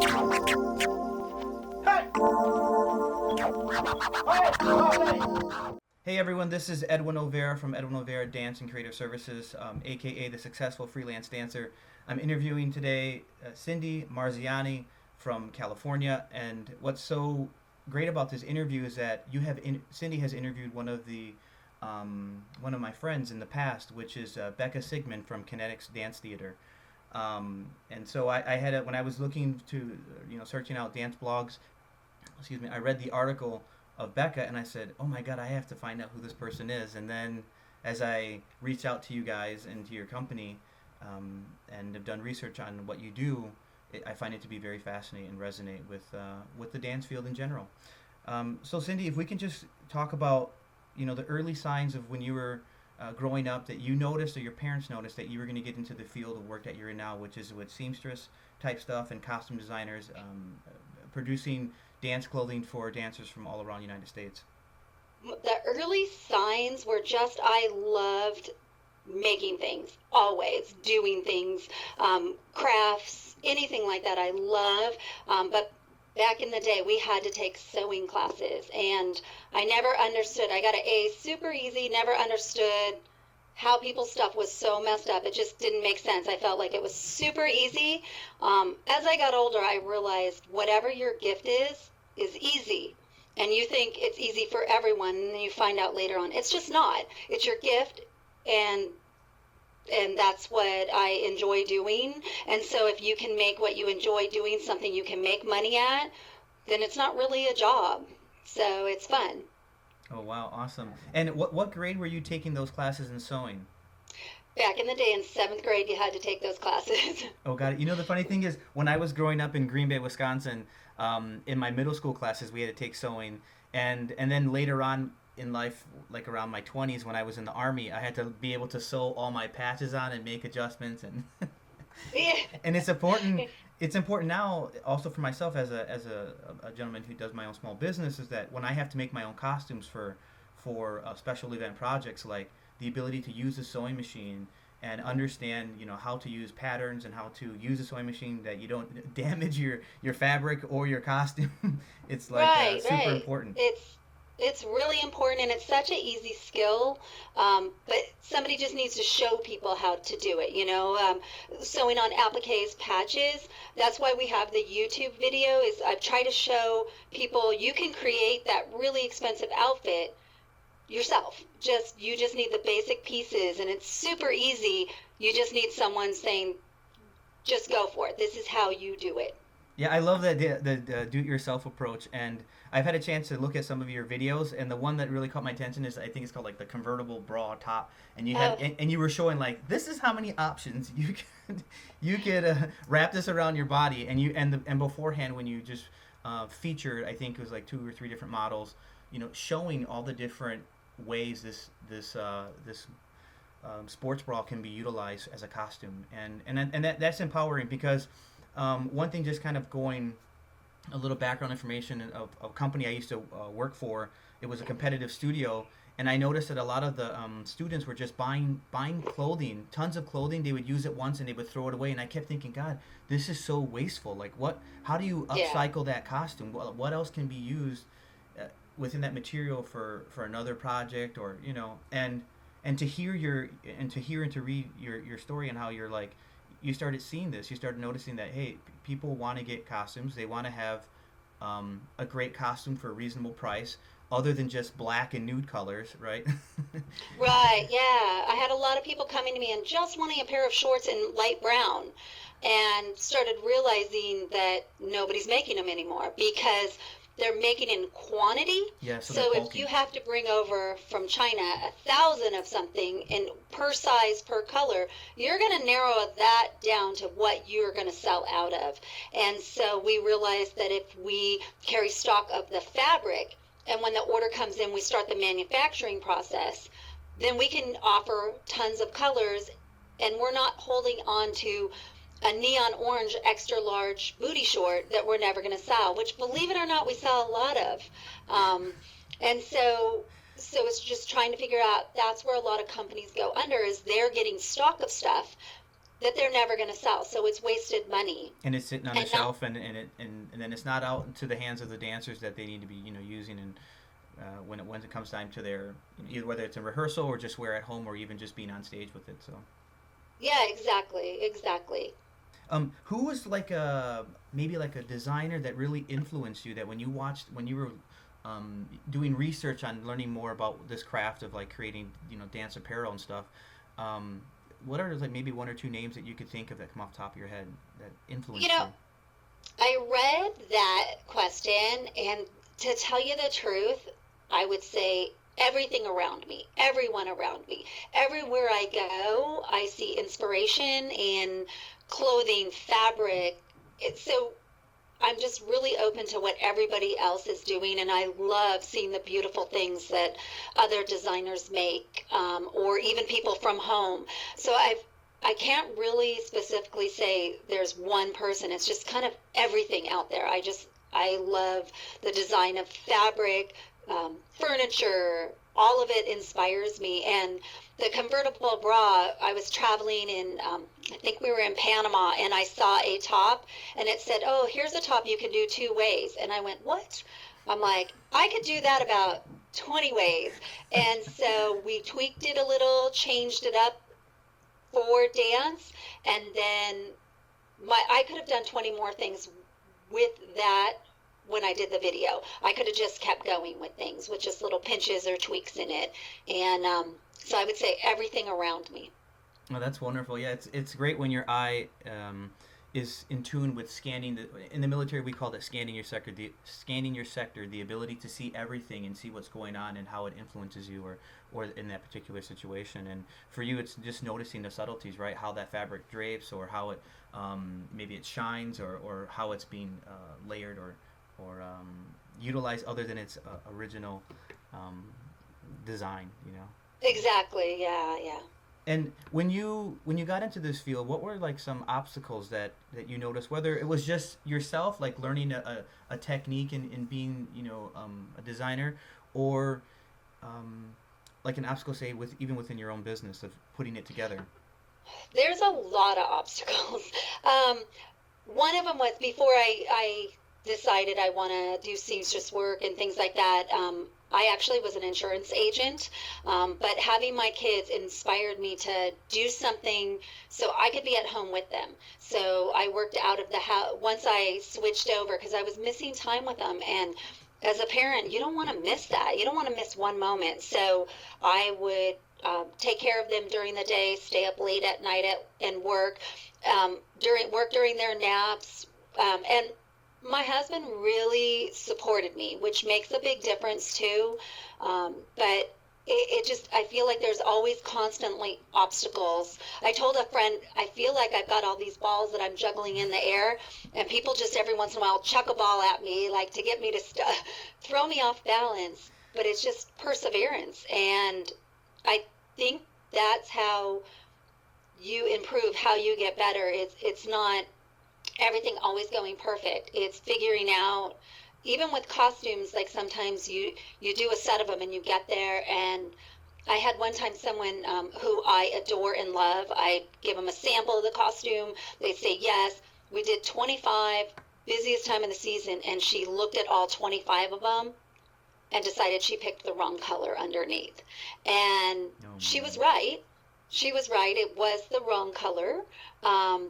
Hey everyone, this is Edwin Olvera from Edwin Olvera Dance and Creative Services, aka the Successful Freelance Dancer. I'm interviewing today Cyndi Marziani from California, and what's so great about this interview is that Cyndi has interviewed one of my friends in the past, which is Becca Sigmund from Kinetics Dance Theater. And so I had when I was looking to searching out dance blogs, excuse me, I read the article of Becca, and I said, "Oh my God, I have to find out who this person is." And then, as I reached out to you guys and to your company, and have done research on what you do, I find it to be very fascinating and resonate with the dance field in general. So, Cyndi, if we can just talk about the early signs of when you were growing up that you noticed or your parents noticed that you were going to get into the field of work that you're in now, which is with seamstress type stuff and costume designers, producing dance clothing for dancers from all around the United States. The early signs were just I loved making things, always doing things, crafts, anything like that. I love, but back in the day, we had to take sewing classes, and I never understood. I got an A super easy, never understood how people's stuff was so messed up. It just didn't make sense. I felt like it was super easy. As I got older, I realized whatever your gift is easy. And you think it's easy for everyone, and then you find out later on it's just not. It's your gift, and that's what I enjoy doing. And so if you can make what you enjoy doing something you can make money at, then it's not really a job. So it's fun. Oh wow, awesome! And what grade were you taking those classes in sewing? Back in the day, in seventh grade, you had to take those classes. Oh, got it. The funny thing is, when I was growing up in Green Bay, Wisconsin, in my middle school classes, we had to take sewing, and then later on in life, like around my 20s, when I was in the Army, I had to be able to sew all my patches on and make adjustments, and Yeah. and it's important. It's important now, also for myself as a gentleman who does my own small business, is that when I have to make my own costumes for special event projects, like the ability to use a sewing machine and understand how to use patterns and how to use a sewing machine that you don't damage your fabric or your costume. It's like Right, super right. important. It's really important, and it's such an easy skill. But somebody just needs to show people how to do it. Sewing on appliques, patches. That's why we have the YouTube video. Is I try to show people you can create that really expensive outfit yourself. You just need the basic pieces, and it's super easy. You just need someone saying, just go for it. This is how you do it. Yeah, I love that the do-it-yourself approach, and I've had a chance to look at some of your videos, and the one that really caught my attention is I think it's called like the convertible bra top, and you had Oh, and you were showing like this is how many options you could wrap this around your body, and beforehand when you just featured, I think it was like two or three different models, showing all the different ways this sports bra can be utilized as a costume, and that's empowering because one thing, just kind of going a little background information of a company I used to work for. It was a competitive studio, and I noticed that a lot of the students were just buying clothing, tons of clothing. They would use it once and they would throw it away, and I kept thinking, God, this is so wasteful. Like, what? How do you yeah. upcycle that costume? What else can be used within that material for another project, or and to hear and to read your story and how you're like you started seeing this, you started noticing that, hey, people want to get costumes, they want to have a great costume for a reasonable price, other than just black and nude colors, right? Right, yeah. I had a lot of people coming to me and just wanting a pair of shorts in light brown, and started realizing that nobody's making them anymore because they're making in quantity. Yeah, so they're So if you bulky. have to bring over from China 1,000 of something in per size, per color, you're going to narrow that down to what you're going to sell out of. And so we realized that if we carry stock of the fabric, and when the order comes in, we start the manufacturing process, then we can offer tons of colors, and we're not holding on to a neon orange extra large booty short that we're never going to sell, which, believe it or not, we sell a lot of. And so it's just trying to figure out, that's where a lot of companies go under, is they're getting stock of stuff that they're never going to sell. So it's wasted money. And it's sitting on the And not, shelf, and then it's not out into the hands of the dancers that they need to be, using, and when it comes time to their, either whether it's a rehearsal or just wear at home or even just being on stage with it. So, yeah, exactly, exactly. who was like a maybe like a designer that really influenced you, that when you were doing research on learning more about this craft of like creating, dance apparel and stuff. Um, what are like maybe one or two names that you could think of that come off the top of your head that You influenced you? know, I read that question, and to tell you the truth, I would say everything around me, everyone around me, everywhere I go, I see inspiration in clothing, fabric. So I'm just really open to what everybody else is doing, and I love seeing the beautiful things that other designers make, or even people from home. So I can't really specifically say there's one person. It's just kind of everything out there. I love the design of fabric, furniture. All of it inspires me. And the convertible bra, I was traveling in, I think we were in Panama, and I saw a top, and it said, "Oh, here's a top you can do 2 ways." And I went, "What?" I'm like, I could do that about 20 ways. And so we tweaked it a little, changed it up for dance, and then I could have done 20 more things with that. When I did the video, I could have just kept going with things with just little pinches or tweaks in it. And so I would say everything around me. Oh, that's wonderful. Yeah, it's great when your eye is in tune with scanning. In the military, we call it scanning your sector. Scanning your sector, the ability to see everything and see what's going on and how it influences you, or in that particular situation. And for you, it's just noticing the subtleties, right? How that fabric drapes, or how it maybe it shines, or how it's being layered, or utilized other than its original um, design. Exactly. Yeah. Yeah. And when you got into this field, what were like some obstacles that you noticed? Whether it was just yourself, like learning a technique in being a designer, or um, like an obstacle, say even within your own business of putting it together. There's a lot of obstacles. Um, One of them was before I decided I want to do seamstress work and things like that. I actually was an insurance agent, but having my kids inspired me to do something so I could be at home with them. So I worked out of the house once I switched over because I was missing time with them. And as a parent, you don't want to miss that. You don't want to miss one moment. So I would take care of them during the day, stay up late at night and during their naps, and my husband really supported me, which makes a big difference too. But it just, I feel like there's always constantly obstacles. I told a friend, I feel like I've got all these balls that I'm juggling in the air, and people just every once in a while chuck a ball at me, like to get me to throw me off balance. But it's just perseverance, and I think that's how you improve, how you get better. It's not everything always going perfect. It's figuring out, even with costumes, like sometimes you do a set of them and you get there. And I had one time someone who I adore and love, I give them a sample of the costume, they say yes. We did 25, busiest time of the season, and she looked at all 25 of them and decided she picked the wrong color underneath. And Oh she was man. right. She was right. It was the wrong color,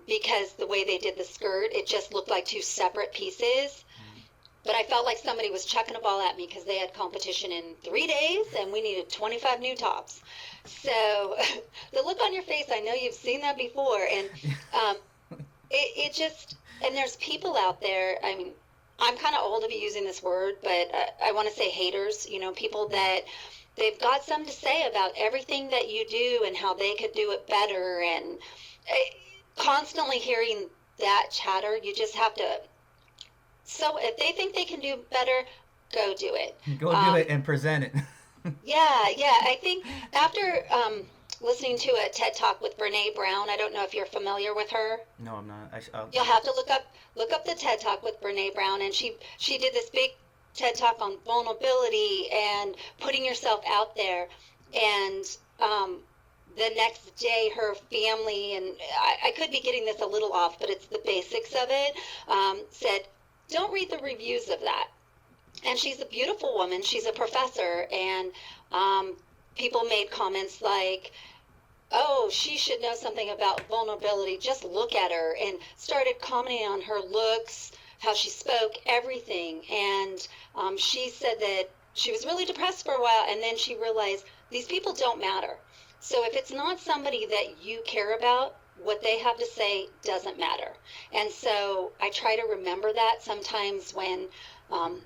because the way they did the skirt, it just looked like two separate pieces. Mm. But I felt like somebody was chucking a ball at me because they had competition in 3 days and we needed 25 new tops. So the look on your face, I know you've seen that before. And um, it just, and there's people out there, I mean, I'm kind of old to be using this word, but I want to say haters, people that they've got something to say about everything that you do and how they could do it better. And constantly hearing that chatter, you just have to, so if they think they can do better, go do it. Go do Um, it and present it. yeah, yeah. I think after listening to a TED Talk with Brene Brown, I don't know if you're familiar with her. No, I'm not. You'll have to look up the TED Talk with Brene Brown, and she did this big TED Talk on vulnerability and putting yourself out there. And the next day, her family, and I could be getting this a little off, but it's the basics of it, said, don't read the reviews of that. And she's a beautiful woman. She's a professor. And people made comments like, oh, she should know something about vulnerability. Just look at her, and started commenting on her looks, how she spoke, everything. And she said that she was really depressed for a while, and then she realized these people don't matter. So if it's not somebody that you care about, what they have to say doesn't matter. And so I try to remember that sometimes when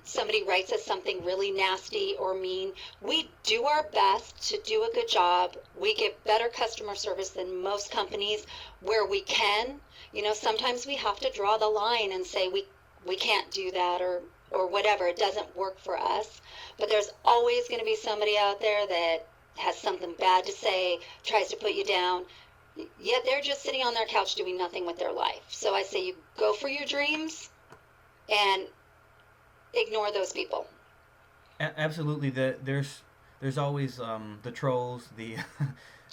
somebody writes us something really nasty or mean. We do our best to do a good job. We get better customer service than most companies where we can. You know, sometimes we have to draw the line and say we can't do that, or whatever. It doesn't work for us. But there's always going to be somebody out there that has something bad to say, tries to put you down. Yet they're just sitting on their couch doing nothing with their life. So I say you go for your dreams and ignore those people. Absolutely. There's always the trolls, the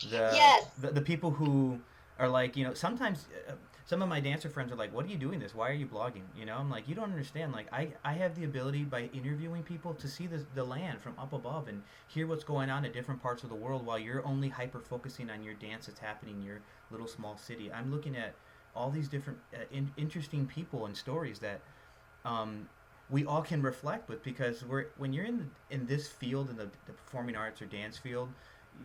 Yes. the people who are like, sometimes some of my dancer friends are like, "What are you doing this? Why are you blogging?" I'm like, "You don't understand. Like, I have the ability by interviewing people to see the land from up above and hear what's going on in different parts of the world while you're only hyper focusing on your dance that's happening in your little small city. I'm looking at all these different interesting people and stories that um, we all can reflect with, because when you're in this field, in the performing arts or dance field,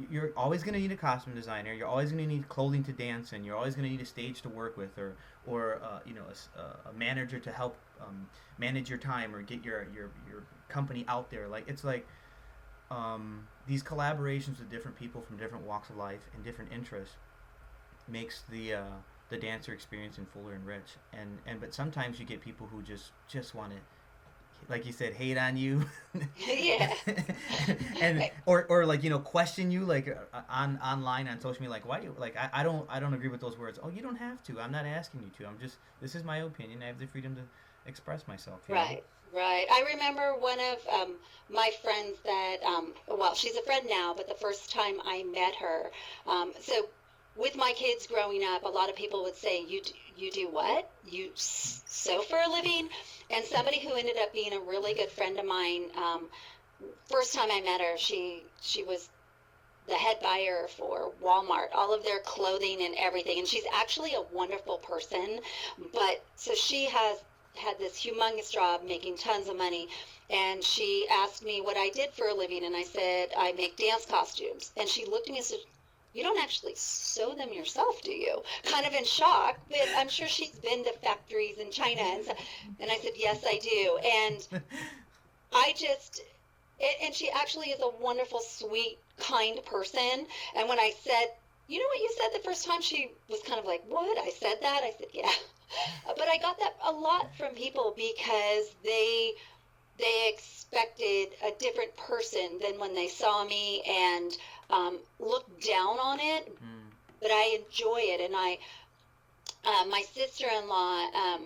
you're always going to need a costume designer. You're always going to need clothing to dance in. You're always going to need a stage to work with, or a manager to help manage your time or get your company out there. Like, it's like these collaborations with different people from different walks of life and different interests makes the dancer experience and fuller and rich. And but sometimes you get people who just want to, like you said, hate on you. Yeah. And or like, question you, like, on online on social media, like, why do you, like, I don't agree with those words. Oh, you don't have to. I'm not asking you to. I'm just, this is my opinion. I have the freedom to express myself. Right, right. I remember one of my friends that, well, she's a friend now, but the first time I met her, so with my kids growing up, a lot of people would say, you do what? You sew for a living? And somebody who ended up being a really good friend of mine, first time I met her, she was the head buyer for Walmart, all of their clothing and everything. And she's actually a wonderful person. But so she has had this humongous job making tons of money. And she asked me what I did for a living. And I said, I make dance costumes. And she looked at me and said, you don't actually sew them yourself, do you? Kind of in shock, but I'm sure she's been to factories in China. And I said, yes, I do. And I just, and she actually is a wonderful, sweet, kind person. And when I said, you know what you said the first time, she was kind of like, what? I said that? I said, yeah. But I got that a lot from people because they expected a different person than when they saw me, and looked down on it. Mm. But I enjoy it, and my sister-in-law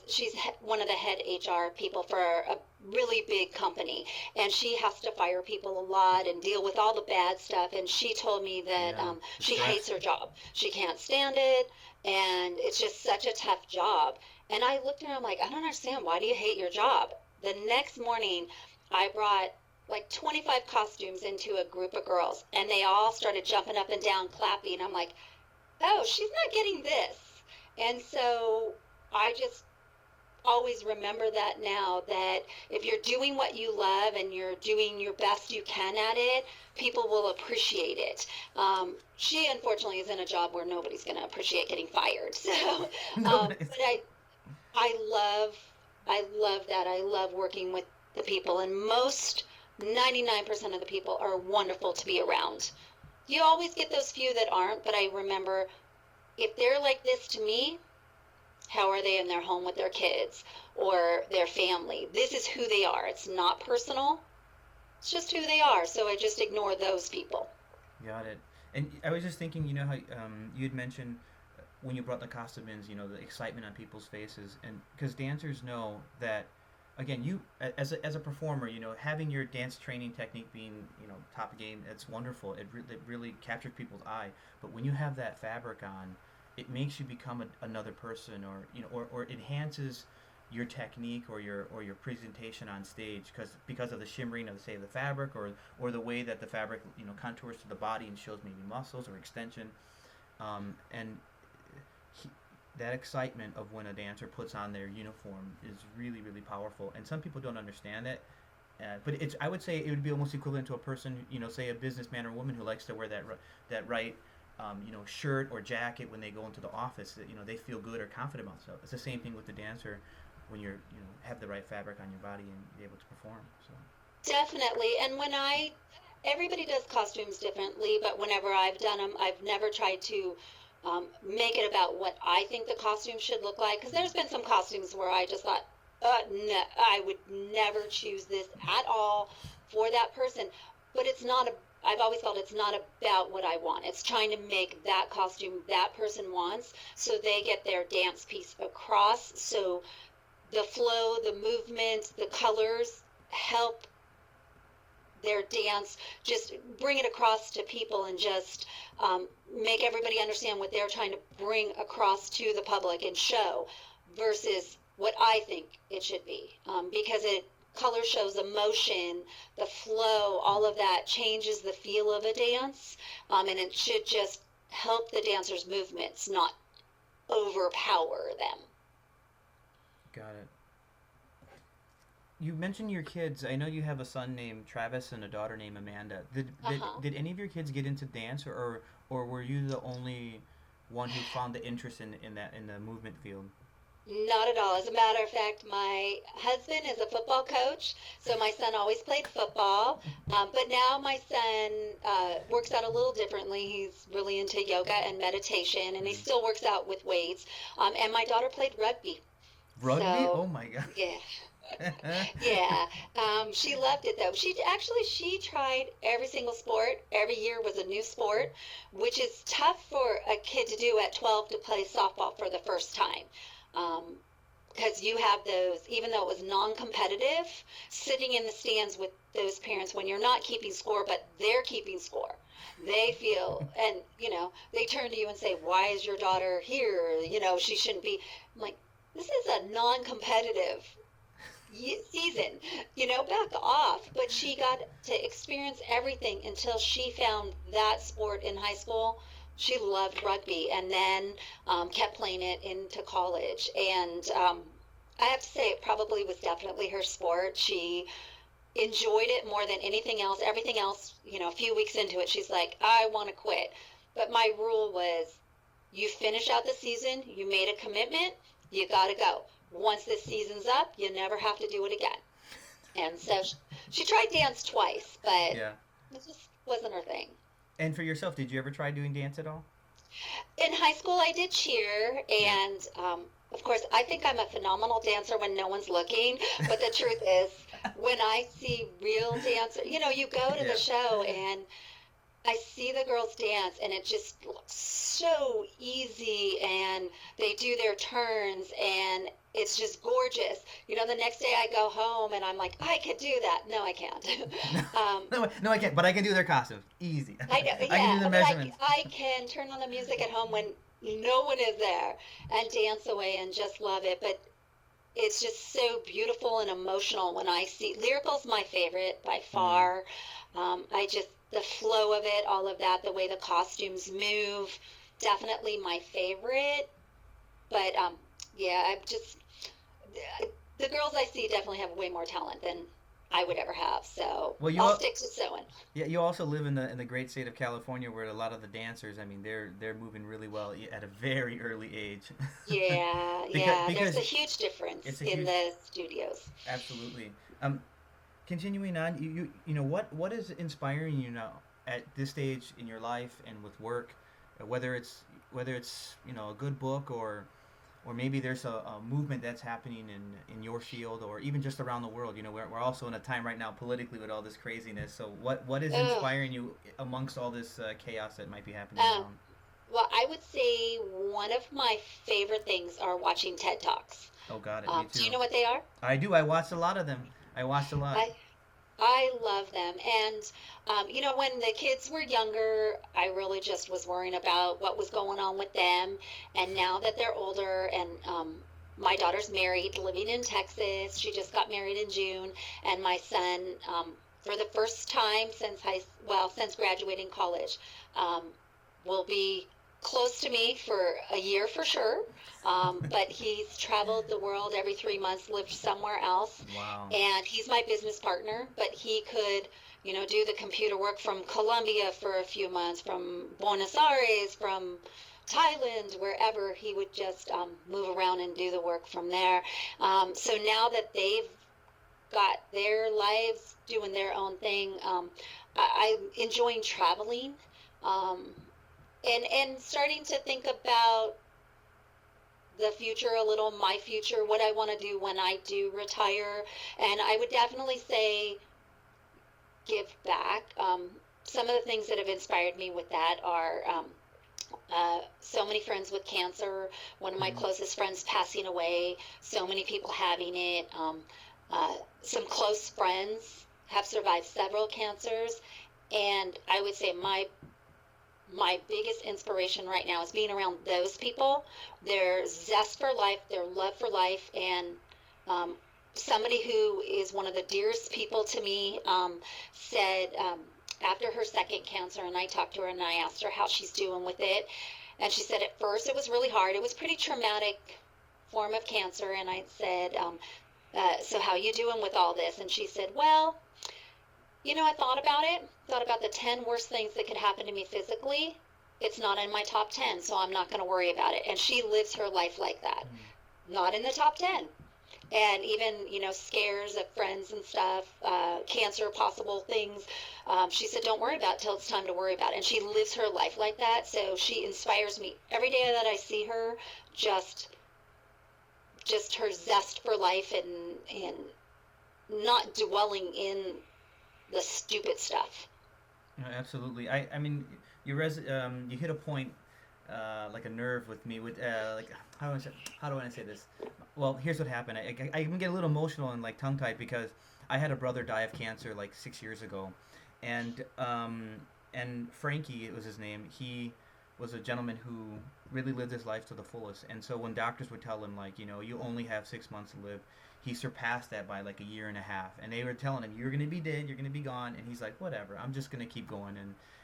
she's one of the head HR people for a really big company, and she has to fire people a lot and deal with all the bad stuff. And she told me that Yeah. she Stress. hates her job. She can't stand it, and it's just such a tough job. And I looked at her, I'm like, I don't understand. Why do you hate your job? The next morning, I brought like 25 costumes into a group of girls, and they all started jumping up and down, clapping. I'm like, oh, she's not getting this. And so I just always remember that now, that if you're doing what you love and you're doing your best you can at it, people will appreciate it. She unfortunately is in a job where nobody's going to appreciate getting fired. So, No, but I love, I love that. I love working with the people, and most 99% of the people are wonderful to be around. You always get those few that aren't, but I remember, if they're like this to me, how are they in their home with their kids or their family? This is who they are. It's not personal. It's just who they are. So I just ignore those people. got it. And I was just thinking, how you had mentioned when you brought the costume in, the excitement on people's faces, and because dancers know that again, you as a performer, having your dance training technique being top game, it's wonderful. It really captures people's eye. But when you have that fabric on, it makes you become another person, or or enhances your technique or your presentation on stage because of the shimmering of, say, the fabric, or the way that the fabric contours to the body and shows maybe muscles or extension, and he, that excitement of when a dancer puts on their uniform is really, really powerful. And some people don't understand it. But I would say it would be almost equivalent to a person, say a businessman or woman who likes to wear that right, shirt or jacket when they go into the office. That they feel good or confident about themselves. It's the same thing with the dancer when you're have the right fabric on your body and be able to perform. So Definitely. And everybody does costumes differently, but whenever I've done them, I've never tried to make it about what I think the costume should look like. Because there's been some costumes where I just thought, no, I would never choose this at all for that person. But I've always felt it's not about what I want. It's trying to make that costume that person wants so they get their dance piece across. So the flow, the movement, the colors help their dance, just bring it across to people and just make everybody understand what they're trying to bring across to the public and show versus what I think it should be. Because color shows emotion, the flow, all of that changes the feel of a dance, and it should just help the dancers' movements, not overpower them. got it. You mentioned your kids. I know you have a son named Travis and a daughter named Amanda. Uh-huh. Did any of your kids get into dance, or were you the only one who found the interest in the movement field? Not at all. As a matter of fact, my husband is a football coach, so my son always played football. But now my son works out a little differently. He's really into yoga and meditation, and he Mm. still works out with weights. And my daughter played rugby. Rugby? So, Oh my god. yeah, yeah. She loved it though. She tried every single sport. Every year was a new sport, which is tough for a kid to do at 12 to play softball for the first time. Um, because you have those, even though it was non-competitive, sitting in the stands with those parents when you're not keeping score, but they're keeping score. They feel, and they turn to you and say, "Why is your daughter here? She shouldn't be." I'm like, "This is a non-competitive season, back off." But she got to experience everything until she found that sport in high school. She loved rugby and then kept playing it into college. And I have to say, it probably was definitely her sport. She enjoyed it more than anything else. Everything else, a few weeks into it, she's like, "I want to quit." But my rule was, you finish out the season, you made a commitment, you got to go. Once this season's up, you never have to do it again. And so she tried dance twice, but Yeah. it just wasn't her thing. And for yourself, did you ever try doing dance at all? In high school, I did cheer, Yeah. and of course, I think I'm a phenomenal dancer when no one's looking. But the truth is, when I see real dancers, you go to the Yeah. show and I see the girls dance, and it just looks so easy, and they do their turns, and it's just gorgeous. The next day I go home and I'm like, I could do that. No, I can't. No, um, no, no, I can't. But I can do their costumes. Easy. I know, I can do yeah, the but measurements. I can turn on the music at home when no one is there and dance away and just love it. But it's just so beautiful and emotional when I see lyrical's my favorite by Mm. far. I just the flow of it, all of that, the way the costumes move, definitely my favorite. But yeah, the girls I see definitely have way more talent than I would ever have. So Well, I'll stick to sewing. yeah, you also live in the great state of California, where a lot of the dancers, I mean, they're moving really well at a very early age. Yeah, because yeah. There's because a huge difference it's a in huge, the studios. absolutely. Continuing on, what is inspiring you now at this stage in your life and with work, whether it's a good book, or maybe there's a movement that's happening in your field, or even just around the world. We're also in a time right now politically with all this craziness. So what is Oh, inspiring you amongst all this chaos that might be happening um, around? Well, I would say one of my favorite things are watching TED Talks. Oh, got it. Me Do you too. know what they are? I do. I watched a lot of them. I watched a lot. I I love them. And, when the kids were younger, I really just was worrying about what was going on with them. And now that they're older, and my daughter's married, living in Texas, she just got married in June. And my son, for the first time since graduating college, um, will be close to me for a year for sure. But he's traveled the world every 3 months, lived somewhere else, Wow. and he's my business partner. But he could, do the computer work from Colombia for a few months, from Buenos Aires, from Thailand, wherever. He would just move around and do the work from there. So now that they've got their lives doing their own thing, I'm enjoying traveling. Um, and starting to think about the future a little, my future, what I want to do when I do retire. And I would definitely say give back. Some of the things that have inspired me with that are so many friends with cancer, one of my Hmm. closest friends passing away, so many people having it. Some close friends have survived several cancers. And I would say my biggest inspiration right now is being around those people, their zest for life, their love for life. And um, somebody who is one of the dearest people to me said, after her second cancer, and I talked to her and I asked her how she's doing with it. And she said at first it was really hard. It was pretty traumatic form of cancer. And I said, so how you doing with all this? And she said, well, I thought about it, thought about the 10 worst things that could happen to me physically. It's not in my top 10, so I'm not going to worry about it. And she lives her life like that. Not in the top 10. And even, scares of friends and stuff, cancer, possible things. She said, don't worry about it till it's time to worry about it. And she lives her life like that. So she inspires me every day that I see her, just her zest for life, and not dwelling in the stupid stuff. No, absolutely. I mean, you hit a point, like a nerve with me. With like, how do I say this? Well, here's what happened. I even get a little emotional and like tongue tied because I had a brother die of cancer like 6 years ago, and Frankie, it was his name. He was a gentleman who really lived his life to the fullest. And so when doctors would tell him like, you only have 6 months to live, he surpassed that by like a year and a half. And they were telling him, you're gonna be dead, you're gonna be gone. And he's like, whatever, I'm just gonna keep going.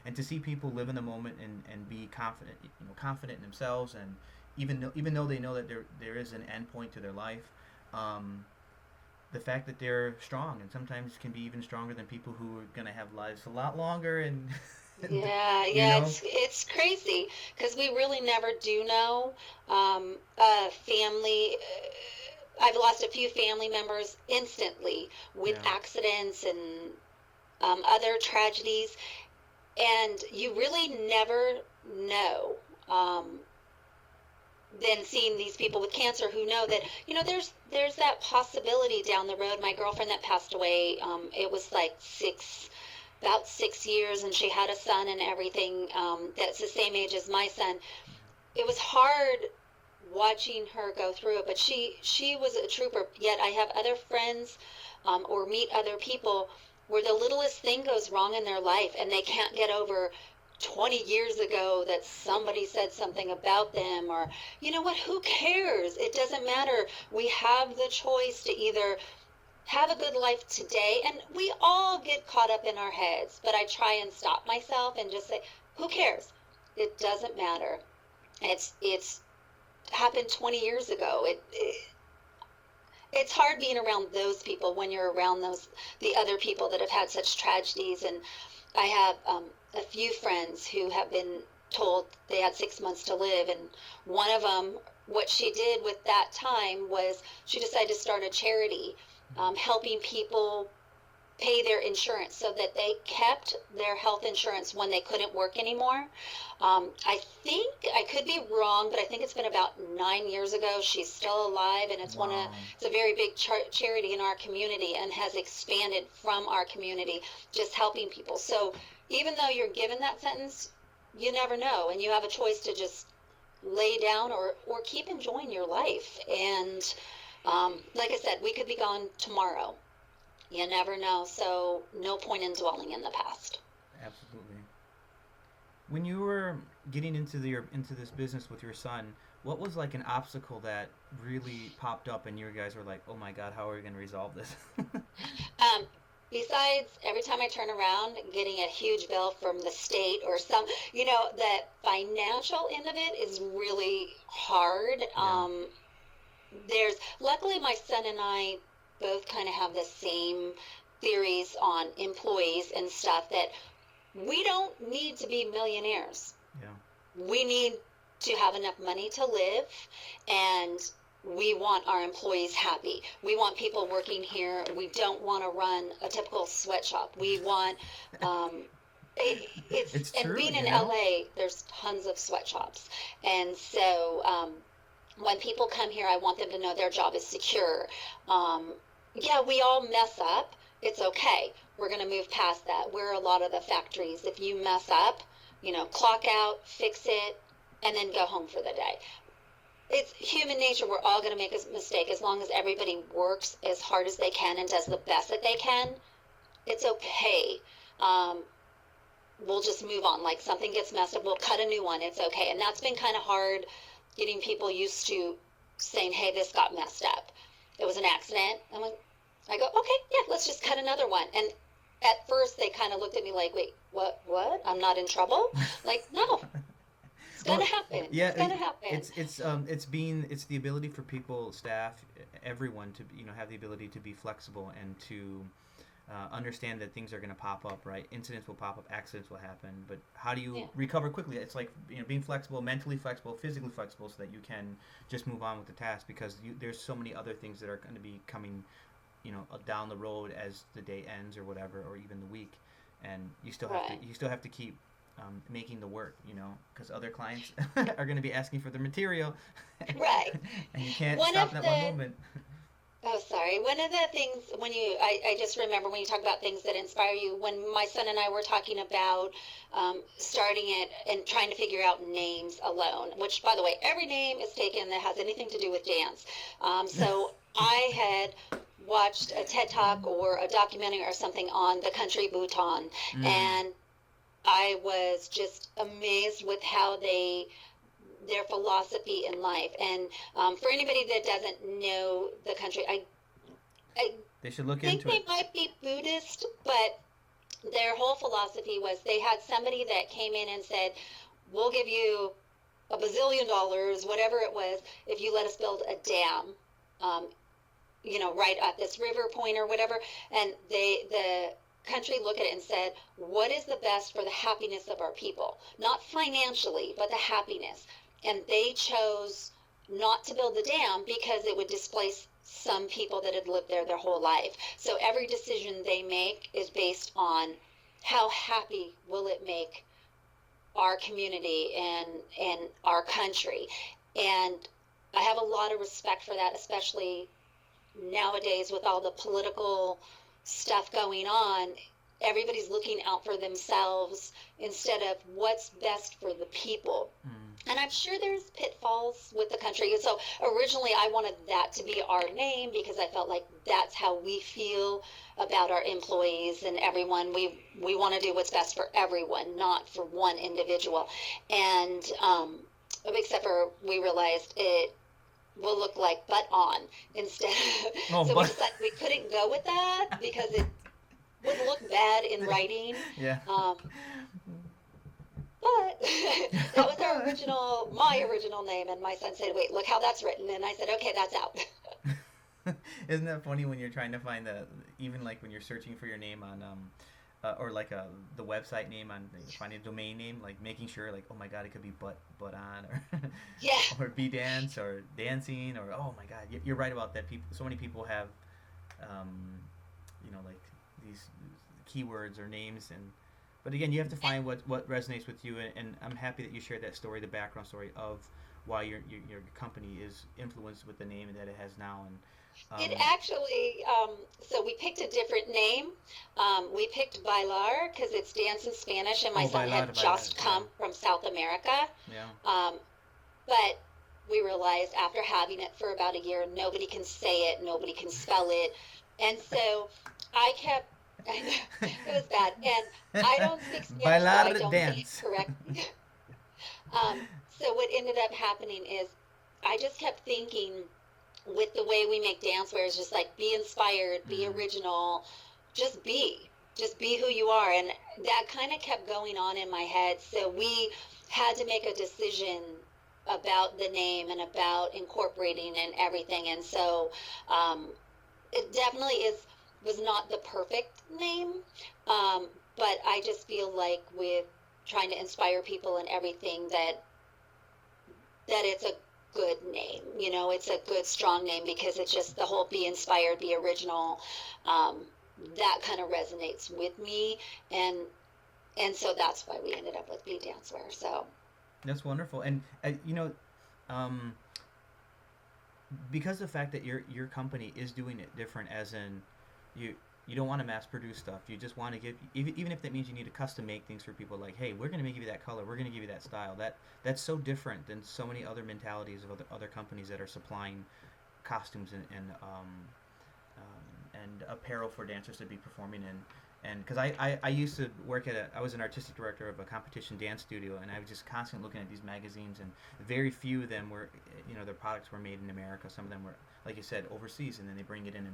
And to see people live in the moment and be confident, confident in themselves, and even though they know that there is an end point to their life, um, the fact that they're strong and sometimes can be even stronger than people who are gonna have lives a lot longer and, and Yeah, you yeah, know, it's crazy because we really never do know. Family, I've lost a few family members instantly with yeah. accidents and other tragedies, and you really never know. Um, than seeing these people with cancer who know that, there's that possibility down the road. My girlfriend that passed away, it was like about 6 years, and she had a son and everything, that's the same age as my son. It was hard watching her go through it, but she was a trooper. Yet I have other friends, or meet other people where the littlest thing goes wrong in their life and they can't get over 20 years ago that somebody said something about them. Or, you know what, who cares? It doesn't matter. We have the choice to either have a good life today, and we all get caught up in our heads, but I try and stop myself and just say, who cares? It doesn't matter. It's happened 20 years ago. It's hard being around those people when you're around the other people that have had such tragedies. And I have a few friends who have been told they had 6 months to live, and one of them, what she did with that time was she decided to start a charity, helping people pay their insurance so that they kept their health insurance when they couldn't work anymore. I think, I could be wrong, but I think it's been about 9 years ago. She's still alive, and Wow. it's a very big charity in our community and has expanded from our community, just helping people. So even though you're given that sentence, you never know, and you have a choice to just lay down or keep enjoying your life. And like I said, we could be gone tomorrow. You never know, so no point in dwelling in the past. Absolutely. When you were getting into this business with your son, what was like an obstacle that really popped up, and you guys were like, "Oh my God, how are we going to resolve this?" Um, Besides, every time I turn around, getting a huge bill from the state or the financial end of it is really hard. Yeah. Luckily, my son and I both kind of have the same theories on employees and stuff, that we don't need to be millionaires. Yeah. We need to have enough money to live, and we want our employees happy. We want people working here. We don't want to run a typical sweatshop. We want it's It's and true, being you in know. LA, there's tons of sweatshops, and so when people come here, I want them to know their job is secure. Um, yeah, we all mess up. It's okay. We're going to move past that. We're a lot of the factories. If you mess up, clock out, fix it, and then go home for the day. It's human nature. We're all going to make a mistake. As long as everybody works as hard as they can and does the best that they can, it's okay. Um, we'll just move on. Like, something gets messed up, we'll cut a new one. It's okay. And that's been kind of hard, getting people used to saying, hey, this got messed up. It was an accident. And when I go, okay, yeah, let's just cut another one. And at first they kind of looked at me like, wait, what? I'm not in trouble? Like, no, it's going Well, to happen. yeah, It's going to happen. it's the ability for people, staff, everyone to have the ability to be flexible and to understand that things are going to pop up, right? Incidents will pop up, accidents will happen, but how do you Yeah, recover quickly? It's like being flexible, mentally flexible, physically flexible, so that you can just move on with the task, because there's so many other things that are going to be coming, down the road as the day ends or whatever, or even the week, and right, you still have to keep making the work, because other clients are going to be asking for the material, right. and you can't One stop of that one the movement. Oh, sorry. One of the things I just remember when you talk about things that inspire you, when my son and I were talking about starting it and trying to figure out names alone, which, by the way, every name is taken that has anything to do with dance. So I had watched a TED Talk or a documentary or something on the country Bhutan, Mm, and I was just amazed with how their philosophy in life. And for anybody that doesn't know the country, I they should look think into they it. might be Buddhist, but their whole philosophy was, they had somebody that came in and said, we'll give you $1 billion, whatever it was, if you let us build a dam, um, right at this river point or whatever. And the country looked at it and said, what is the best for the happiness of our people? Not financially, but the happiness. And they chose not to build the dam because it would displace some people that had lived there their whole life. So every decision they make is based on, how happy will it make our community and our country. And I have a lot of respect for that, especially nowadays with all the political stuff going on. Everybody's looking out for themselves instead of what's best for the people. Mm, And I'm sure there's pitfalls with the country. And so originally I wanted that to be our name because I felt like that's how we feel about our employees and everyone. We want to do what's best for everyone, not for one individual. And except for, we realized it will look like "but on" instead. oh, So we but decided we couldn't go with that because it would look bad in writing. yeah. Um, but that was my original name. And my son said, wait, look how that's written. And I said, okay, that's out. Isn't that funny when you're trying to find even like when you're searching for your name on or like the website name, on finding a domain name, like making sure, like, oh my God, it could be but on, or Yeah, or be dance or dancing, or oh my God, you're right about that. People, so many people have um, like these keywords or names, and but again, you have to find what resonates with you, and I'm happy that you shared that story, the background story of why your company is influenced with the name that it has now, and It Um, actually, so we picked a different name. We picked Bailar because it's dance in Spanish, and my oh, son bailar, had bailar. just Yeah, come from South America. yeah. Um, but we realized after having it for about a year, nobody can say it, nobody can spell it. And so I kept, I know, it was bad. And I don't speak Spanish, so I Bailar don't say it dance. correctly. So what ended up happening is I just kept thinking with the way we make dancewear is just like be inspired, be Mm, original, just be. Just be who you are. And that kind of kept going on in my head. So we had to make a decision about the name and about incorporating and everything. And so it definitely was not the perfect name. But I just feel like with trying to inspire people and everything that it's a good name. You know, it's a good, strong name because it's just the whole be inspired, be original. Um, that kind of resonates with me, and so that's why we ended up with B Dancewear. So that's wonderful. And um, because the fact that your company is doing it different, as in you you don't want to mass produce stuff. You just want to give, even if that means you need to custom make things for people. Like, hey, we're going to give you that color. We're going to give you that style. That's so different than so many other mentalities of other companies that are supplying costumes and apparel for dancers to be performing in. And because I used to work I was an artistic director of a competition dance studio, and I was just constantly looking at these magazines, and very few of them were, their products were made in America. Some of them were, like you said, overseas, and then they bring it in,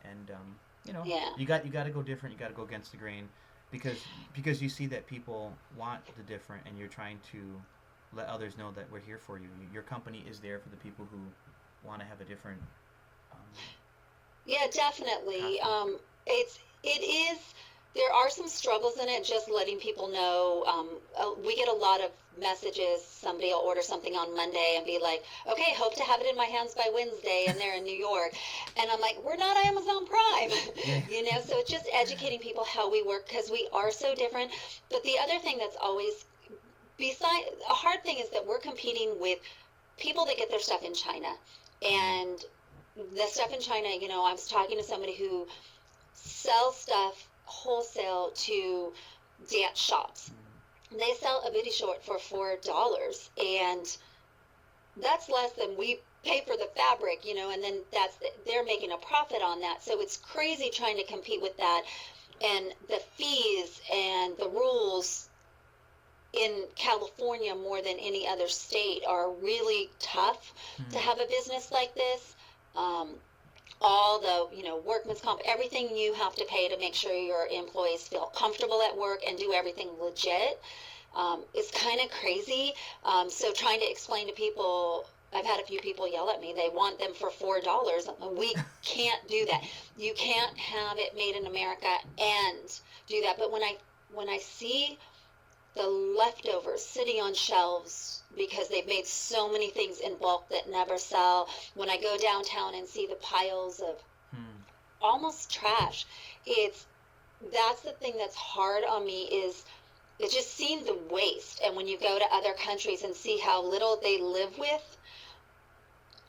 and yeah, you got to go different. You got to go against the grain, because you see that people want the different, and you're trying to let others know that we're here for you. Your company is there for the people who want to have a different um, yeah, definitely. costume. It is. There are some struggles in it. Just letting people know. We get a lot of messages. Somebody will order something on Monday and be like, "Okay, hope to have it in my hands by Wednesday," and they're in New York, and I'm like, "We're not Amazon Prime," Yeah. So it's just educating people how we work because we are so different. But the other thing that's always beside a hard thing is that we're competing with people that get their stuff in China, Mm, and the stuff in China. I was talking to somebody who sell stuff wholesale to dance shops. mm, They sell a booty short for $4, and that's less than we pay for the fabric, and then they're making a profit on that. So it's crazy trying to compete with that, and the fees and the rules in California more than any other state are really tough to mm. have a business like this. Um, all the workman's comp, everything you have to pay to make sure your employees feel comfortable at work and do everything legit is kind of crazy. So trying to explain to people, I've had a few people yell at me, they want them for $4. We can't do that. You can't have it made in America and do that. But when I see the leftovers sitting on shelves because they've made so many things in bulk that never sell. When I go downtown and see the piles of Hmm. almost trash, it's that's the thing that's hard on me is just seeing the waste. And when you go to other countries and see how little they live with,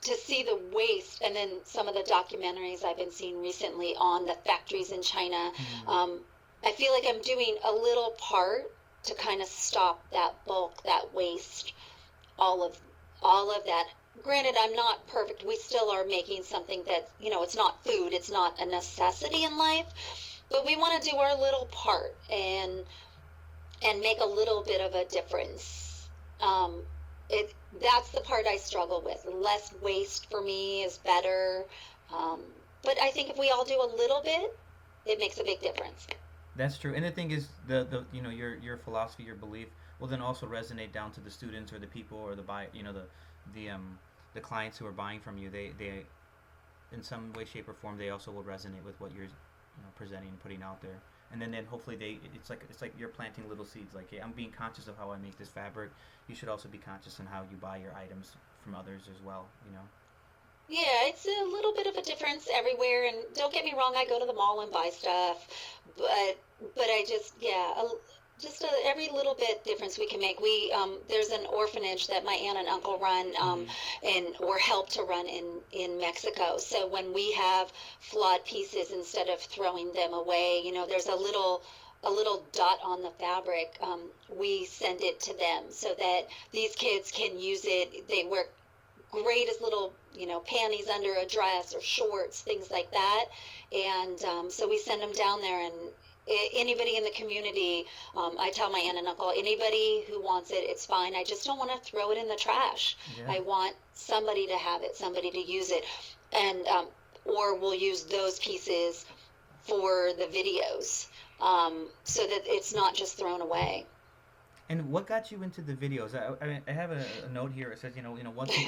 to see the waste, and then some of the documentaries I've been seeing recently on the factories in China, Hmm. um, I feel like I'm doing a little part to kind of stop that bulk, that waste, all of all of that. Granted, I'm not perfect. We still are making something that, it's not food, it's not a necessity in life, but we want to do our little part and make a little bit of a difference. Um, it That's the part I struggle with. Less waste for me is better. Um, but I think if we all do a little bit, it makes a big difference. That's true. And the thing is, the your philosophy, your belief will then also resonate down to the students or the people or the the the clients who are buying from you. They in some way, shape, or form, they also will resonate with what you're presenting and putting out there. And then hopefully it's like you're planting little seeds. Like, hey, I'm being conscious of how I make this fabric. You should also be conscious in how you buy your items from others as well. Yeah, it's a little bit of a difference everywhere. And don't get me wrong, I go to the mall and buy stuff, but I just, yeah. just every little bit difference we can make. We there's an orphanage that my aunt and uncle run, Mm-hmm. and or help to run in Mexico. So when we have flawed pieces, instead of throwing them away, there's a little dot on the fabric. We send it to them so that these kids can use it. They wear great as little panties under a dress or shorts, things like that. And so we send them down there, and anybody in the community, I tell my aunt and uncle, anybody who wants it, it's fine. I just don't want to throw it in the trash. Yeah. I want somebody to have it, somebody to use it. And or we'll use those pieces for the videos, so that it's not just thrown away. And what got you into the videos? I have a note here. It says,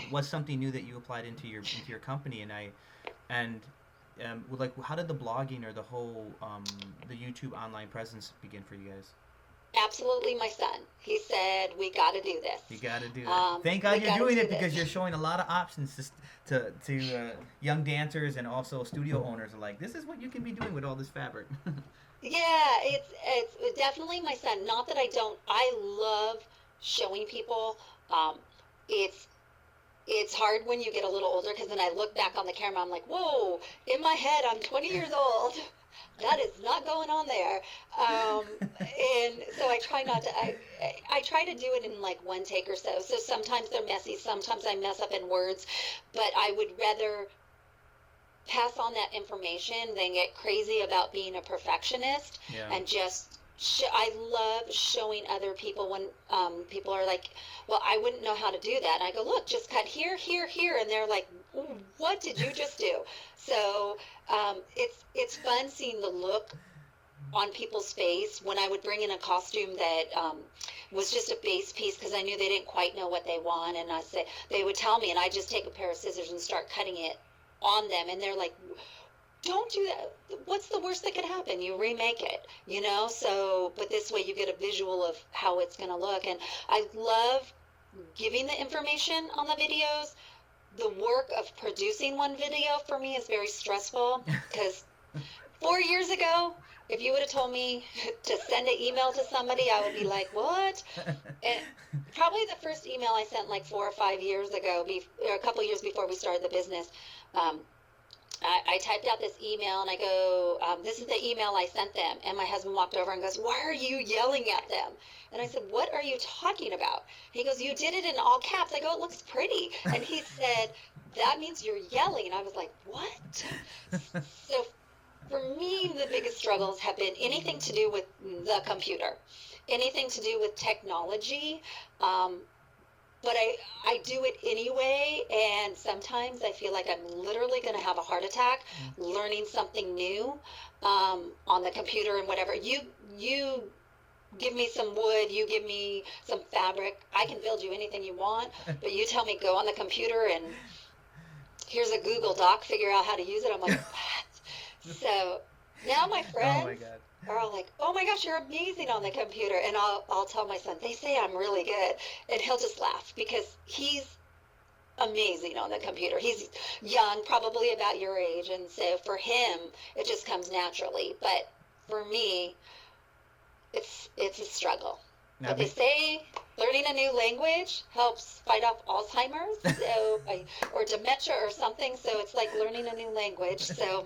what's something new that you applied into your company, and like, how did the blogging or the YouTube online presence begin for you guys? Absolutely, my son. He said, we got to do this. You got to do it. Thank God We you're got to doing do it, because this. you're showing a lot of options to young dancers and also studio owners. Like, this is what you can be doing with all this fabric. Yeah, it's definitely my son. Not that I don't. I love showing people. Um, it's it's hard when you get a little older, because then I look back on the camera. I'm like, whoa! In my head, I'm 20 years old. That is not going on there. And so I try not to. I try to do it in like one take or so. So sometimes they're messy. Sometimes I mess up in words, but I would rather pass on that information than get crazy about being a perfectionist, Yeah. and just I love showing other people when people are like, well, I wouldn't know how to do that. And I go, look, just cut here, here, here. And they're like, what did you just do? So it's fun seeing the look on people's face when I would bring in a costume that was just a base piece, because I knew they didn't quite know what they want. And they would tell me, and I just take a pair of scissors and start cutting it on them, and they're like, don't do that. What's the worst that could happen? You remake it. So, but this way you get a visual of how it's going to look. And I love giving the information on the videos. The work of producing one video for me is very stressful, because 4 years ago, if you would have told me to send an email to somebody, I would be like, what? And probably the first email I sent like 4 or 5 years ago, or a couple years before we started the business, um, I typed out this email, and I go, this is the email I sent them. And my husband walked over and goes, why are you yelling at them? And I said, what are you talking about? He goes, you did it in all caps. I go, it looks pretty. And he said, that means you're yelling. And I was like, what? So for me, the biggest struggles have been anything to do with the computer, anything to do with technology. But I do it anyway, and sometimes I feel like I'm literally going to have a heart attack learning something new, on the computer and whatever. You give me some wood, you give me some fabric, I can build you anything you want, but you tell me go on the computer and here's a Google Doc, figure out how to use it. I'm like, what? So now my Oh my friends God. are all like, "Oh my gosh, you're amazing on the computer," and I'll tell my son, "They say I'm really good," and he'll just laugh because he's amazing on the computer. He's young, probably about your age, and so for him, it just comes naturally. But for me, it's a struggle. Now, But they say learning a new language helps fight off Alzheimer's, or dementia or something. So it's like learning a new language. So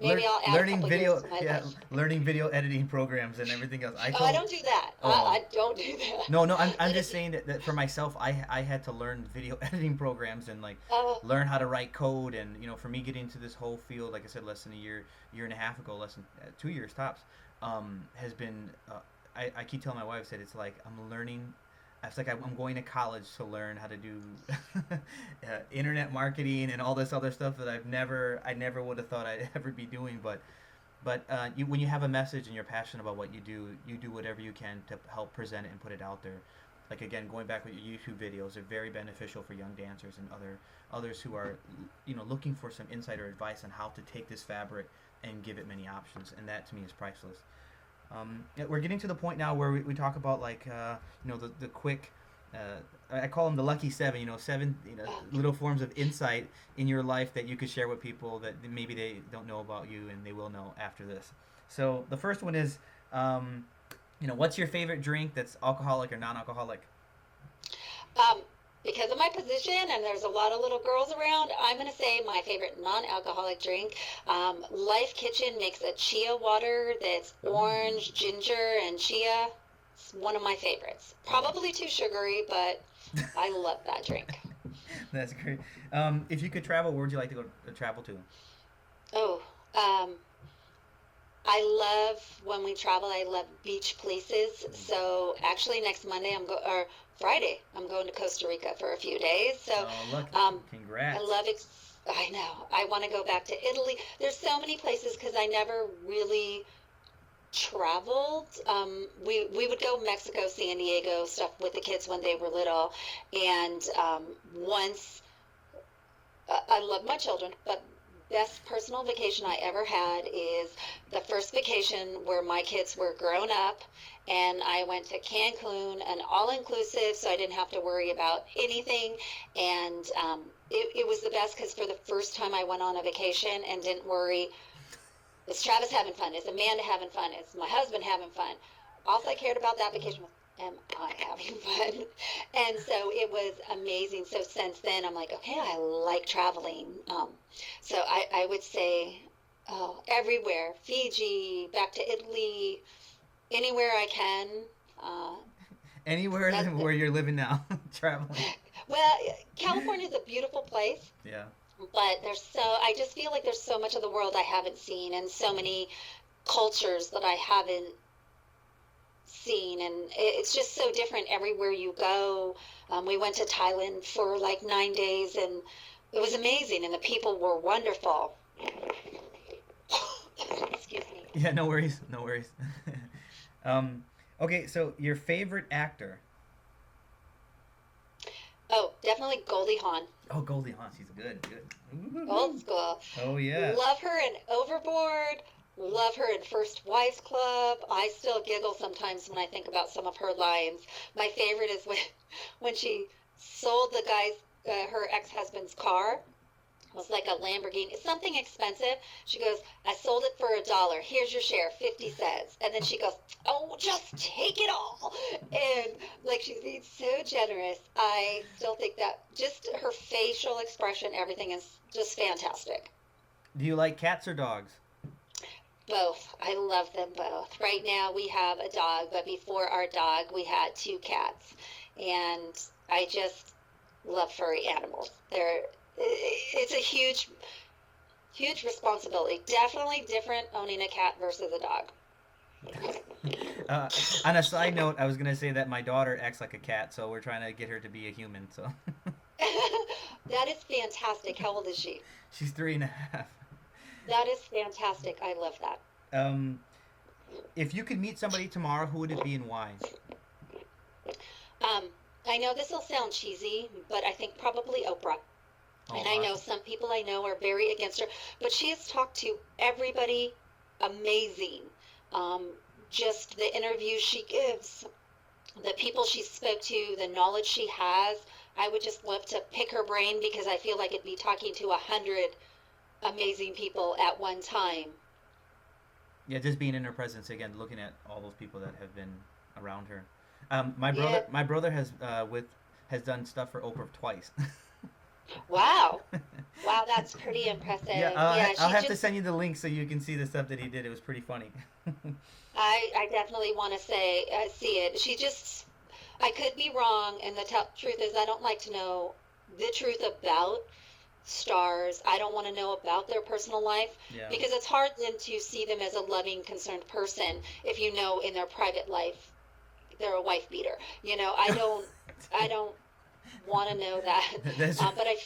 maybe I'll add a learning couple years video, to my yeah, life. learning video editing programs and everything else. Oh, I don't do that. Oh. I don't do that. No, no, I'm But just saying that for myself, I had to learn video editing programs and like oh, learn how to write code. And for me getting into this whole field, like I said, less than a year and a half ago, less than 2 years tops, has been. I keep telling my wife, I said it's like I'm learning. It's like I'm going to college to learn how to do internet marketing and all this other stuff that I never would have thought I'd ever be doing. But when you have a message and you're passionate about what you do whatever you can to help present it and put it out there. Like again, going back with your YouTube videos, are very beneficial for young dancers and others who are looking for some insight or advice on how to take this fabric and give it many options. And that to me is priceless. Yeah, we're getting to the point now where we talk about like the quick. I call them the lucky seven. Seven little forms of insight in your life that you could share with people that maybe they don't know about you and they will know after this. So the first one is What's your favorite drink that's alcoholic or non-alcoholic? Um, because of my position and there's a lot of little girls around, I'm going to say my favorite non-alcoholic drink. Life Kitchen makes a chia water that's Ooh. orange, ginger, and chia. It's one of my favorites. Oh, Probably too sugary, but I love that drink. that's great. If you could travel, where would you like to go travel to? Oh, um, I love when we travel. I love beach places. So actually, next Monday or Friday, I'm going to Costa Rica for a few days. So Oh, look, I congrats. love it. I know. I want to go back to Italy. There's so many places because I never really traveled. We would go Mexico, San Diego, stuff with the kids when they were little, and once I love my children, but best personal vacation I ever had is the first vacation where my kids were grown up, and I went to Cancun, an all inclusive, so I didn't have to worry about anything. And it was the best because for the first time I went on a vacation and didn't worry, is Travis having fun? Is Amanda having fun? Is my husband having fun? All I cared about that vacation was, am I having fun? And so it was amazing. So since then, I'm like, okay, I like traveling. So I would say, oh, everywhere, Fiji, back to Italy, anywhere I can. Uh, Anywhere that, than where you're living now, traveling. well, California is a beautiful place, Yeah. but I just feel like there's so much of the world I haven't seen and so many cultures that I haven't seen, and it's just so different everywhere you go. We went to Thailand for like 9 days, and it was amazing, and the people were wonderful. Excuse me. Yeah, no worries, no worries. um, okay, so your favorite actor? Oh, definitely Goldie Hawn, Oh, Goldie Hawn. She's good, good. old Ooh. school. Oh yeah. Love her in Overboard. Love her in First Wives Club. I still giggle sometimes when I think about some of her lines. My favorite is when she sold the guy's her ex-husband's car. It was like a Lamborghini. It's something expensive. She goes, I sold it for $1. Here's your share, 50 cents. And then she goes, oh, just take it all. And like she's being so generous. I still think that just her facial expression, everything is just fantastic. Do you like cats or dogs? Both. I love them both. Right now we have a dog, but before our dog, we had two cats. And I just love furry animals. It's a huge responsibility. Definitely different owning a cat versus a dog. uh, on a side note, I was gonna say that my daughter acts like a cat, so we're trying to get her to be a human. So That is fantastic. How old is she? she's 3.5. That is fantastic. I love that. Um, if you could meet somebody tomorrow, who would it be and why? Um, I know this will sound cheesy, but I think probably Oprah. Oh, And I know awesome. some people I know are very against her, but she has talked to everybody amazing. Um, just the interviews she gives, the people she spoke to, the knowledge she has. I would just love to pick her brain because I feel like it'd be talking to 100 amazing people at one time. Yeah, just being in her presence again, looking at all those people that have been around her. My Yeah. brother has done stuff for Oprah twice. Wow. Wow, that's pretty impressive. Yeah, Yeah, I'll she have to just send you the link so you can see the stuff that he did. It was pretty funny. I definitely want to say see it. She just I could be wrong, and the truth is I don't like to know the truth about stars. I don't want to know about their personal life Yeah. because it's hard then to see them as a loving, concerned person if you know in their private life they're a wife beater. I don't want to know that. That's But I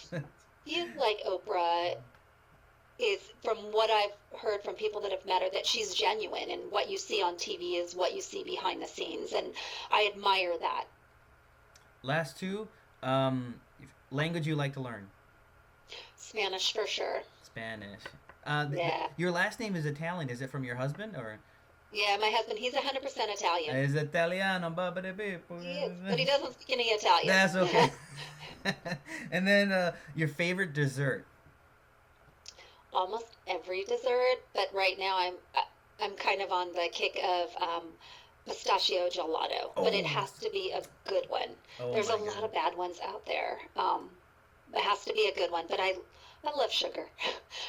feel like Oprah is, from what I've heard from people that have met her, that she's genuine, and what you see on TV is what you see behind the scenes, and I admire that. last two. Language you like to learn? Spanish for sure. Spanish. Yeah. Your last name is Italian. Is it from your husband or Yeah, my husband, he's 100% Italian. is Italiano? Babidi He is, but he doesn't speak any Italian. That's okay. And then your favorite dessert. Almost every dessert, but right now I'm kind of on the kick of pistachio gelato, but it Oh, has to be a good one. oh There's a my lot God. of bad ones out there. It has to be a good one, but I love sugar.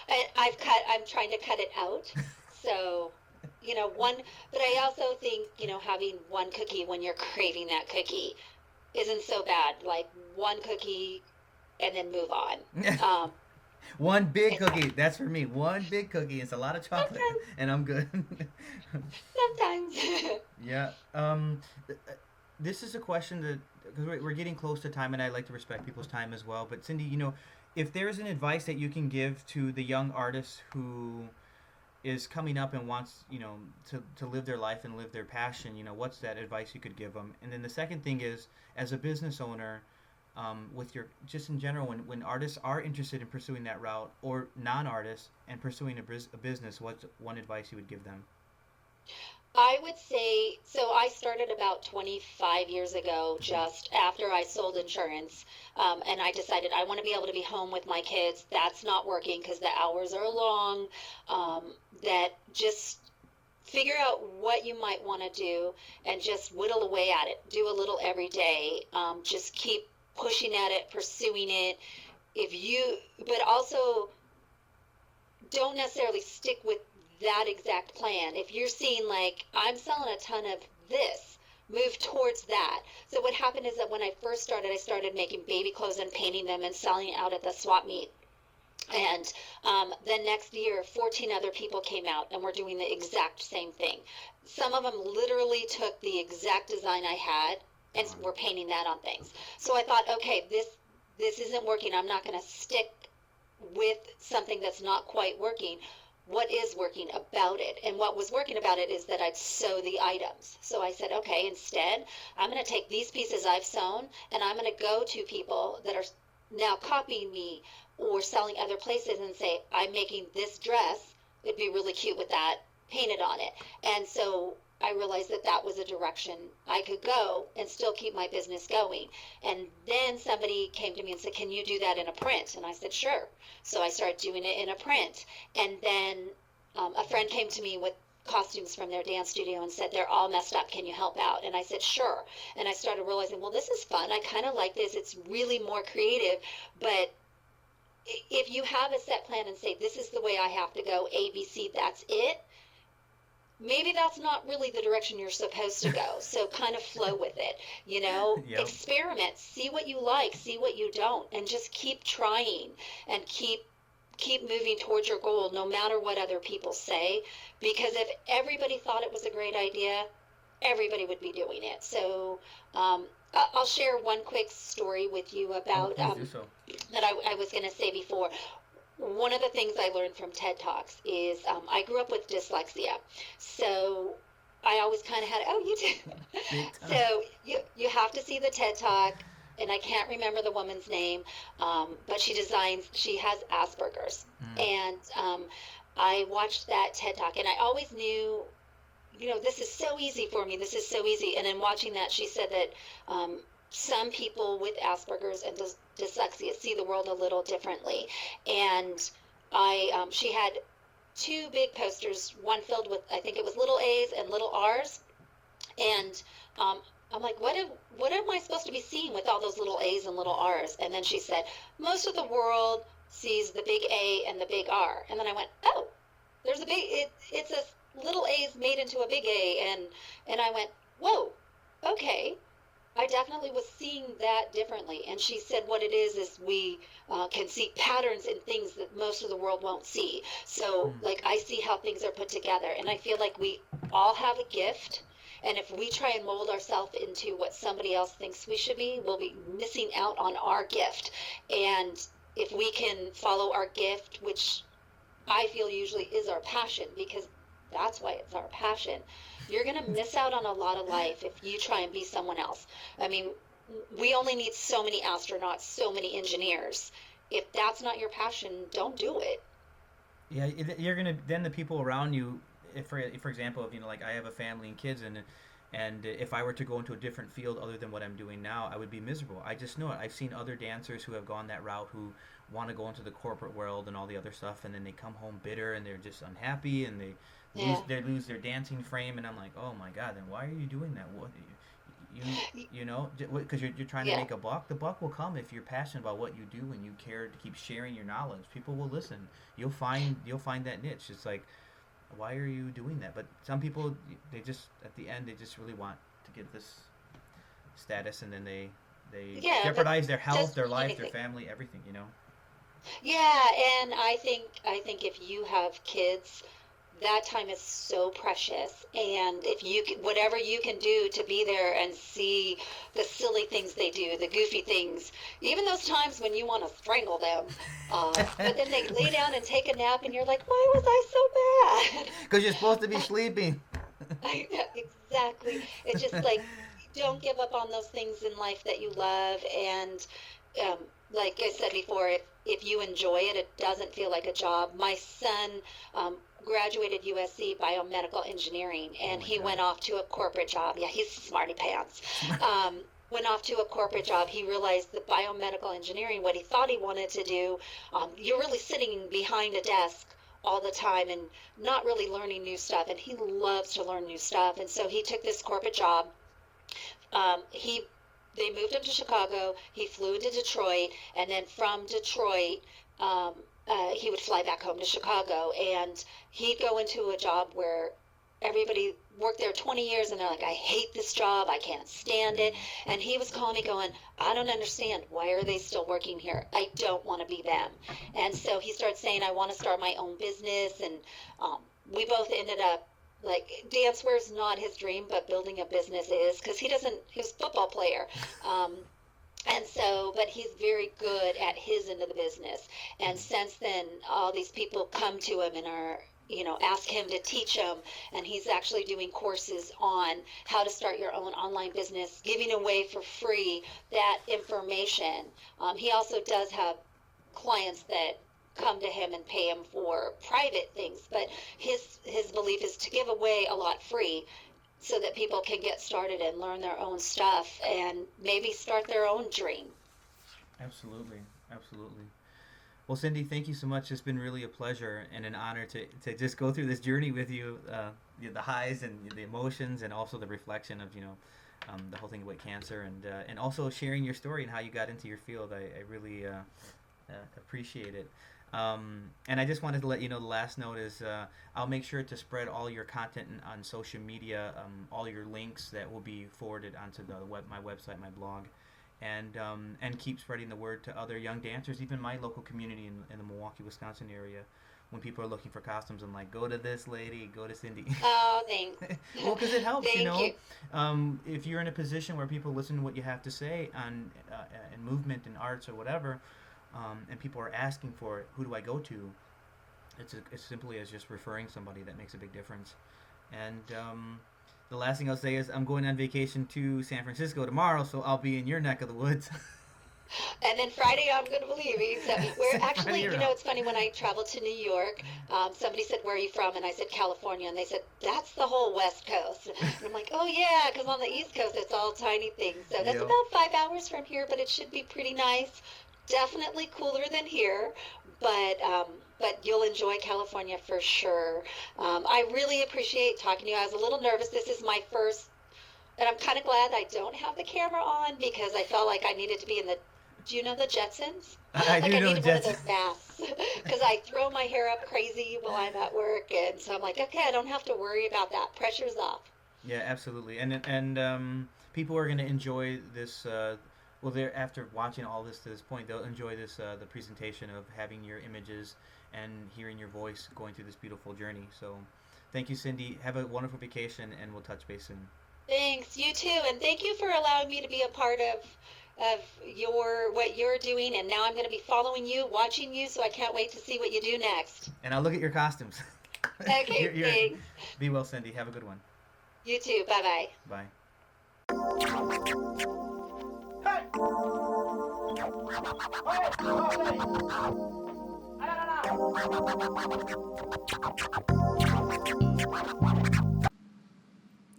And I'm trying to cut it out. So, one, but I also think, having one cookie when you're craving that cookie isn't so bad. Like one cookie and then move on. Um, One big it's cookie. That's for me. One big cookie. It's a lot of chocolate, sometimes, and I'm good. sometimes. Yeah. This is a question that because we're getting close to time, and I like to respect people's time as well. But Cyndi, if there's an advice that you can give to the young artist who is coming up and wants, to live their life and live their passion, what's that advice you could give them? And then the second thing is, as a business owner, with your just in general, when artists are interested in pursuing that route, or non-artists and pursuing a business, what's one advice you would give them? I would say, so I started about 25 years ago, just after I sold insurance. And I decided I want to be able to be home with my kids. That's not working because the hours are long. That just figure out what you might want to do and just whittle away at it. Do a little every day. Just keep pushing at it, pursuing it. But also don't necessarily stick with that exact plan. If you're seeing like I'm selling a ton of this, move towards that. So what happened is that when I started making baby clothes and painting them and selling out at the swap meet. And the next year, 14 other people came out and were doing the exact same thing. Some of them literally took the exact design I had and Wow. were painting that on things. So I thought, okay, this isn't working. I'm not going to stick with something that's not quite working. What is working about it? And what was working about it is that I'd sew the items. So I said, okay, instead, I'm going to take these pieces I've sewn and I'm going to go to people that are now copying me or selling other places and say, I'm making this dress. It'd be really cute with that painted on it. And so I realized that that was a direction I could go and still keep my business going. And then somebody came to me and said, can you do that in a print? And I said, sure. So I started doing it in a print. And then a friend came to me with costumes from their dance studio and said, they're all messed up. Can you help out? And I said, sure. And I started realizing, well, this is fun. I kind of like this. It's really more creative. But if you have a set plan and say, this is the way I have to go, A, B, C, that's it, maybe that's not really the direction you're supposed to go. So kind of flow with it, Yep. experiment, see what you like, see what you don't, and just keep trying and keep moving towards your goal no matter what other people say. Because if everybody thought it was a great idea, everybody would be doing it. So I'll share one quick story with you Oh, about please do so. that I was going to say before. One of the things I learned from TED Talks is I grew up with dyslexia. So I always kind of had, oh, you did. Big time. So you have to see the TED Talk. And I can't remember the woman's name, but she has Asperger's. Mm. And I watched that TED Talk, and I always knew, this is so easy for me. This is so easy. And in watching that, she said that some people with Asperger's and dyslexia see the world a little differently. And she had two big posters, one filled with, I think it was little A's and little R's. And I'm like, what am I supposed to be seeing with all those little A's and little R's? And then she said, most of the world sees the big A and the big R. And then I went, oh, there's it's a little A's made into a big A. And I went, whoa, okay. I definitely was seeing that differently. And she said what it is we can see patterns in things that most of the world won't see. So, Mm. like, I see how things are put together. And I feel like we all have a gift. And if we try and mold ourselves into what somebody else thinks we should be, we'll be missing out on our gift. And if we can follow our gift, which I feel usually is our passion, because that's why it's our passion. You're going to miss out on a lot of life if you try and be someone else. I mean, we only need so many astronauts, so many engineers. If that's not your passion, don't do it. Yeah, you're gonna then the people around you. If for example, if like I have a family and kids, and if I were to go into a different field other than what I'm doing now, I would be miserable. I just know it. I've seen other dancers who have gone that route who want to go into the corporate world and all the other stuff, and then they come home bitter and they're just unhappy and Yeah. They lose their dancing frame, and I'm like, oh my God, then why are you doing that? What you know, because you're trying to Yeah. make a buck. The buck will come if you're passionate about what you do and you care to keep sharing your knowledge. People will listen. You'll find that niche. It's like, why are you doing that? But some people, they just at the end, they just really want to get this status, and then they Yeah, but jeopardize their health, just their like life, their anything. family, everything. You know. Yeah, and I think if you have kids, that time is so precious. And if you can, whatever you can do to be there and see the silly things they do, the goofy things, even those times when you want to strangle them, but then they lay down and take a nap, and you're like, why was I so bad? Because you're supposed to be sleeping. Exactly. It's just like don't give up on those things in life that you love, and um, like I said before, if you enjoy it, it doesn't feel like a job. My son um, graduated USC biomedical engineering, Oh and my he God. went off to a corporate job. Yeah, he's smarty pants. Um, Went off to a corporate job. He realized that biomedical engineering, what he thought he wanted to do, you're really sitting behind a desk all the time and not really learning new stuff. And he loves to learn new stuff. And so he took this corporate job. He They moved him to Chicago. He flew into Detroit, and then from Detroit, um, he would fly back home to Chicago, and he'd go into a job where everybody worked there 20 years, and they're like, I hate this job, I can't stand it. And he was calling me going, I don't understand, why are they still working here? I don't want to be them. And so he started saying, I want to start my own business. And um, we both ended up, like, dancewear's not his dream, but building a business is, because he's a football player. um, and so, but he's very good at his end of the business. And since then, all these people come to him and are, ask him to teach them. And he's actually doing courses on how to start your own online business, giving away for free that information. He also does have clients that come to him and pay him for private things, but his belief is to give away a lot free so that people can get started and learn their own stuff and maybe start their own dream. Absolutely, absolutely. Well, Cyndi, thank you so much. It's been really a pleasure and an honor to just go through this journey with you, the highs and the emotions, and also the reflection of the whole thing about cancer, and also sharing your story and how you got into your field. I really appreciate it. And I just wanted to let you know the last note is I'll make sure to spread all your content on social media, all your links that will be forwarded onto my website, my blog, and keep spreading the word to other young dancers, even my local community in the Milwaukee, Wisconsin area. When people are looking for costumes, I'm like, go to this lady, go to Cyndi. Oh, thanks. Well, because it helps, Thank you. if you're in a position where people listen to what you have to say on in movement and arts or whatever, and people are asking for it, who do I go to? It's as simply as just referring somebody that makes a big difference. And the last thing I'll say is I'm going on vacation to San Francisco tomorrow, so I'll be in your neck of the woods. And then Friday, I'm going to believe you. So we're Friday actually, you're out. it's funny, when I traveled to New York, somebody said, where are you from? And I said, California. And they said, that's the whole West Coast. And I'm like, oh, yeah, because on the East Coast, it's all tiny things. So that's Yep. about 5 hours from here, but it should be pretty nice. Definitely cooler than here, but you'll enjoy California for sure. I really appreciate talking to you. I was a little nervous. This is my first, and I'm kind of glad I don't have the camera on because I felt like I needed to be in the. Do you know the Jetsons? I Like do I know the needed one of Jets. those masks because I throw my hair up crazy while I'm at work, and so I'm like, okay, I don't have to worry about that. Pressure's off. Yeah, absolutely. And people are going to enjoy this. Well, they're after watching all this to this point, they'll enjoy this the presentation of having your images and hearing your voice going through this beautiful journey. So, thank you, Cyndi. Have a wonderful vacation, and we'll touch base soon. Thanks, you too, and thank you for allowing me to be a part of your what you're doing. And now I'm going to be following you, watching you, so I can't wait to see what you do next. And I'll look at your costumes. Okay, You're, thanks. be well, Cyndi. Have a good one. You too. Bye bye. Bye.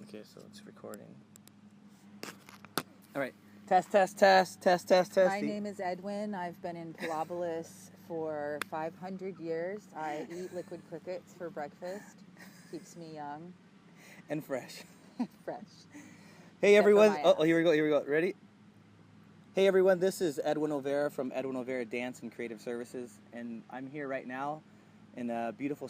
Okay, so it's recording. All right. Test. My name is Edwin. I've been in Pilobolus for 500 years. I eat liquid crickets for breakfast. Keeps me young, and fresh. fresh. Hey Except for everyone. my Oh, ass. here we go. Ready? Hey everyone, this is Edwin Olvera from Edwin Olvera Dance and Creative Services, and I'm here right now in beautiful